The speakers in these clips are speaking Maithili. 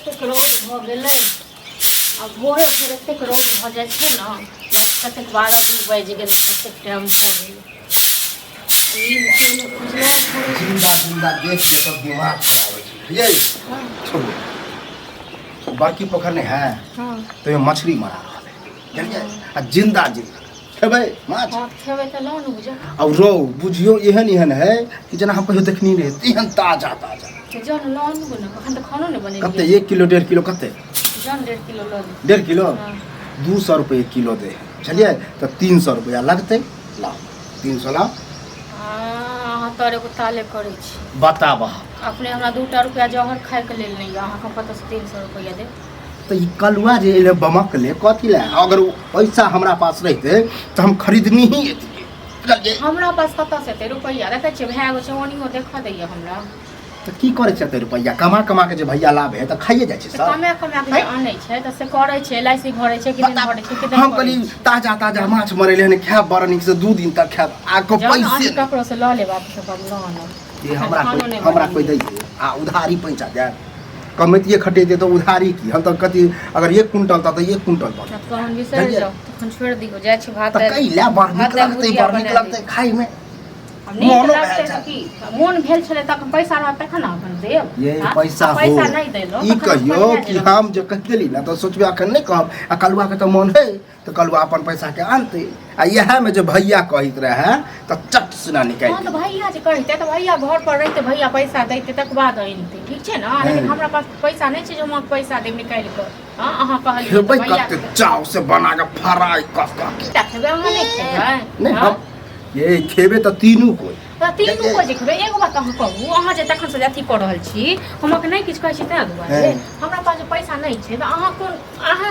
एतेक रौद भऽ गेलै आ भोरे भोर एतेक रौद भऽ जाइ छै ने कतेक 12-2 बाजि गेलै कतेक टाइम भऽ गेलै जिंदा देख के तो दिमाग खराब है ये छोड़ो बाकी पोखर नहीं है तो ये मछली मारा जानिए आ जिंदा खेबै माछ खेबै तऽ लऽ ने बुझा और रो बुझियो एहन है कि जना हम कहियो देखनी नहीं एहन ताजा जन लऽ ने अखन तऽ खानो नहि बनेलियै कते 1 किलो 1.5 किलो कते जन 1.5 किलो लऽ 1.5 किलो 200 रुपये किलो दे चलिए तो 300 रुपया लगते लाओ 300 लाओ अहाँ तोरे को ताले करै छी बताबा अपने हमरा 2 रुपया जहर खाए के लेल नहीं अहाँ के पता से 300 रुपया दे तो ये कलुआ जे ले बमक ले कथी ले अगर पैसा हमरा पास रहते तो हम खरीदनी ही एतिए हमरा पास कतऽ से ते रुपया देखै छियै भए गो चवनियो देखा दैया हमरा तो की करे छै रुपया कमा कमा के जे भैया लाभ है तो खाइए जाय छै सब कमे कमे के आनै छै त से करै छै एलआईसी भरै छै कि नहीं भरै छै कि हम कहली ताजा ताजा माछ मरेले ने खाब बड़ नीक से 2 दिन तक खाब आ को पैसे ककरो से लऽ लेब आप सब लऽ आनब ये हमरा कोई दै आ उधारी पैसा दे कमेतिए खटेते तो उधारी की हम तो कति अगर 1 कुंटल तो 1 कुंटल पर तो हम बिसर जाओ तखन छोड़ दियो जाय छै भात कई ला बार निक लगते खाई में मोन भेल छले तक पैसा रह तखन अपन देब ये पैसा हो पैसा नहीं देलो ई कहियो कि हम जे कह देली ना तो सोचबे अखन नहीं कहब आ कलुआ के तो मन है तो कलुआ अपन पैसा के आनते आ यह में जो भैया कहित रहे तो चट सुना निकाल हां तो भैया जे कहिते तो भैया घर पर रहते भैया पैसा देते तक बाद आनते ठीक छै ना लेकिन हमरा पास पैसा नहीं छै जो हम पैसा देब निकाल के हां अहाँ कहलिए भैया कते चाव से बना के फ्राई कस के खेबे हम नहीं खेबै नहीं हम ये खेबे तो तीनों कोई तीनों को देखबे एगो बात अहाँ कहू अहाँ जे तखन से अथी कऽ रहल छी हमक नहीं किछ कहै छी तै दुआरे हमरा पास पैसा नहीं छै त अहाँ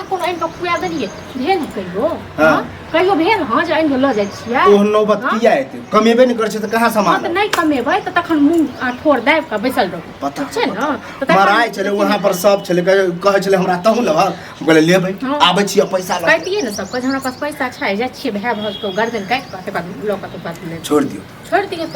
कोन आइन के खुआ देलिए भेल कहियो हां कहियो भेल हां जे आइन के ल जाय छियै ओह नौबत किया हेतै कमेबे नहीं करै छै त कहां सामान त नहीं कमेबै त तखन मुंह ठोर दाब के बैसल रहू पता छै न मराय छले वहां पर सब छले कहै छले हमरा तहु लेबा बोले लेबै आबै छी पैसा ल कहतिए न सब कह हमरा पास पैसा छै जाय छियै भाय भौज को गर्दन काट के तक ल के बात ले छोड़ दियो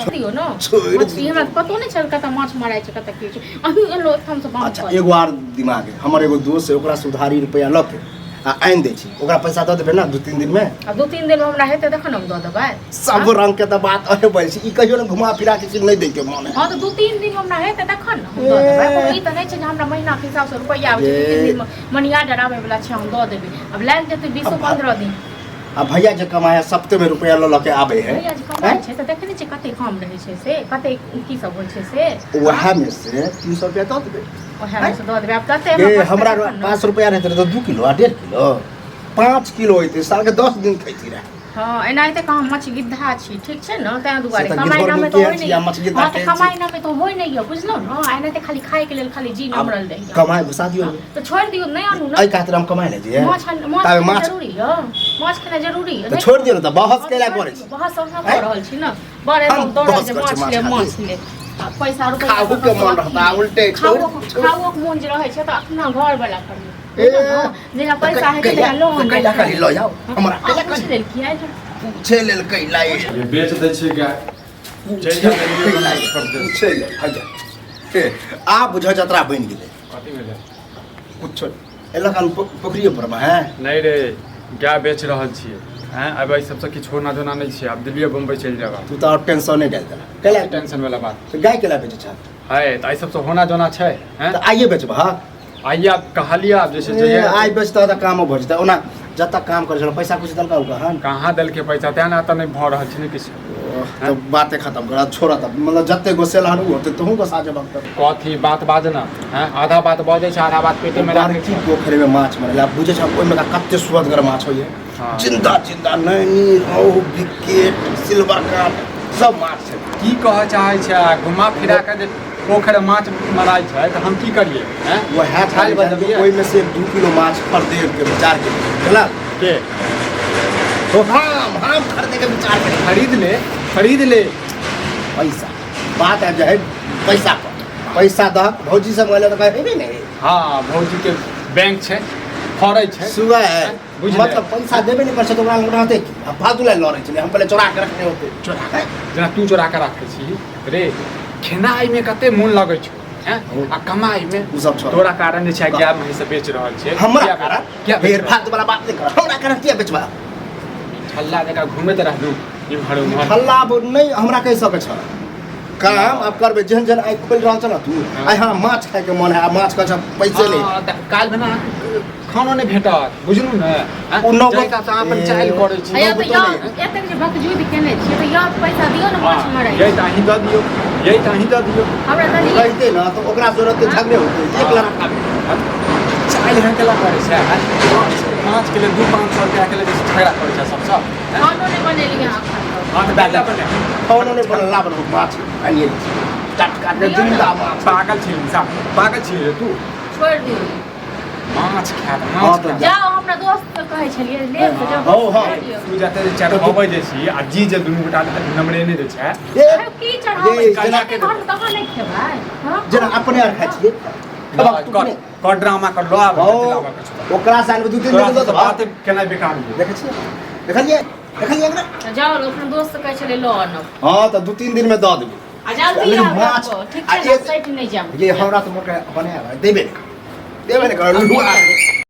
दियो न छोड़ दियो हमरा पतो नहीं चल कत माछ मारै छै कत की छै अही एलो हम सब बात अच्छा एगो आर दिमाग है हमर एगो दोस्त है ओकरा से उधारी रुपया ल के आ आइन दे छी ओकरा पैसा द देबे ना 2-3 दिन में अब 2-3 दिन में हमरा हेते तखन हम द देबै सब रंग के त बात अहे बोल छी ई कहियो न घुमा फिरा के चीज नहीं दे के मन है हां तो 2-3 दिन हमरा हेते तखन हम द देबै ई त नहीं छै जे हमरा महीना के हिसाब से रुपया आबै छै 2-3 दिन में मनिया डराबै वाला छै हम द देबै अब लाग जेते 20-15 दिन आ भैया जे कमाया सप्ते में रुपया ल के आबे है भैया जे कमाय छै त देखने छै कते काम रहै छै से कते की सब होय छै से वहा में से 300 रुपया द देबे ओहे में से द देबै अब कते हमरा 5 रुपया रहते तो 2 किलो 1.5 किलो 5 किलो होते साल के 10 दिन खैती रहे हां एनाइते कहाँ मछ गिद्धा छी ठीक छै न तै दुआरे कमाई ना में तो होय नहीं कमाई ना में तो होय नहीं है बुझलो न एनाइते खाली खाए के लेल खाली जी नमरल रही कमाई घुसा दियो तो छोड़ दियो नहीं आनू न आई खातिर हम कमाई ले जे माछ जरूरी है माछ खाना जरूरी है तो छोड़ दियो न त बहस केला करे छी बहस हम कर रहल छी न बड़े एकदम दौड़ जे माछ ले पैसा रुपया खाओ के मन रहता उल्टे खाओ के मन जे रहै छै त अपना घर वाला करियो जेना पैसा है के लोन कैला कहि ल जाओ हमरा कुछ लेल किया छे लेल कैला ये बेच दै छै गाय चल जा कैला छे ले हजार आ बुझ जतरा बन गेले कथि भेलै कुछ एलकन पोखरिए पर में है नहीं रे गाय बेच रहल छियै हैं अब ई सबसे किछ होना जोना नहीं छै अब दिल्ली बम्बई चल जाबा तू तो टेंशन नहीं डाल देला कैला टेंशन वाला बात तो गाय केला बेचे छ है त ई सबसे होना जोना छै हैं तो आइए बेचबा आइया कहलिया जैसे जे आई बेचता त काम भ जता ओना जत काम करे छ पैसा कुछ दलका कहन कहां दल के पैसा तें ना त नहीं भ रहल छै ने किछ तो बातें खत्म करा छोड़ा तब मतलब जत्ते गो सेलहन होते तहु को साजे वक्त कथी बात बाजना हैं आधा बात बजे छै आधा बात पेटे में राखे की पोखरे में माछ मरेला बुझे छ ओइ में कत्ते सुअदगर माछ होय जिंदा जिंदा नैनी रोहु विकेट सिल्वर का सब माछ छै की कह चाहे छै घुमा फिरा के जे पोखर माछ मराई छै त हम की करिए हैं वह खाली बदलिए ओइ में से 2 किलो माछ खरीदे के विचार के चला के तो हम खरीदे के विचार करें खरीद ले पैसा बात है जो है पैसा पर पैसा द भौजी से बोले तो कहबे नहीं हां भौजी के बैंक छै फरै छै सुबह है मतलब पैसा देबे नहीं कर छै तो ओकरा रहते की अब फालतू ला लड़े छले हम पहले चोरा के रखने होते जना तू चोरा के राखे छी रे खेनाई में कते मन लगे छै हैं आ कमाई में उ सब छोड़ तोरा कारण जे छै गाय महींस बेच रहल छै हमरा क्या कारण क्या फेर फालतू वाला बात नहीं कर हमरा कारण किया बेचबा हल्ला जका घुमैत रहलू इम्हर उम्हर हल्ला नहीं हमरा कह सकै छ काम अब करबे जहन जहन आइ खोल रहल छ न तू आइ हां माछ खाय के मन है माछ का पैसे ले काल बना खानो नहीं भेटत बुझलू ने उ नौबत जाइका त अपन चाइल करै छी या तो या एतक जे भकजुद केने छियै त या पैसा दियो न माछ मारै यही त अहीं द दियौ यही त अहीं द दियौ हमरा त नहीं कहते न तो ओकरा जरूरत के झगड़े होते एक लाख चाइल हन केला करै छै माछ के लिए 2-500 रुपया के लिए झगड़ा करै छै सब खानो नहीं बनेलिए हां त बैला बने खानो ने बनला बन माछ आनिए टटका दे जिंदा माछ पागल छी इंसान पागल छी रे तू छोड़ दी माछ खा हाँ माछ तो खा जाओ हमरा दोस्त के कहै छलिए ले तो जाओ हो हो तू जाते चार होबै जे छी आ जी जे दुनू गोटा नंबरे नहीं दे छै अरे की चढ़ाबै ये जना के घर में कहां नहीं खेबै हां जेना अपने आर खाइ छियै कर ड्रामा कर लो आब ओकरा साल में 2-3 दिन दो बात केना बेकार हो देखै छियै देखलिए एकरा जाओ अपन दोस्त कहै छले लो न हां त 2-3 दिन में दऽ देबै आ जल्दी अरे आ माछ ठीक छै ना साइड नहीं जाम ये हमरा तो मोके बने देबे नहीं कर लुआ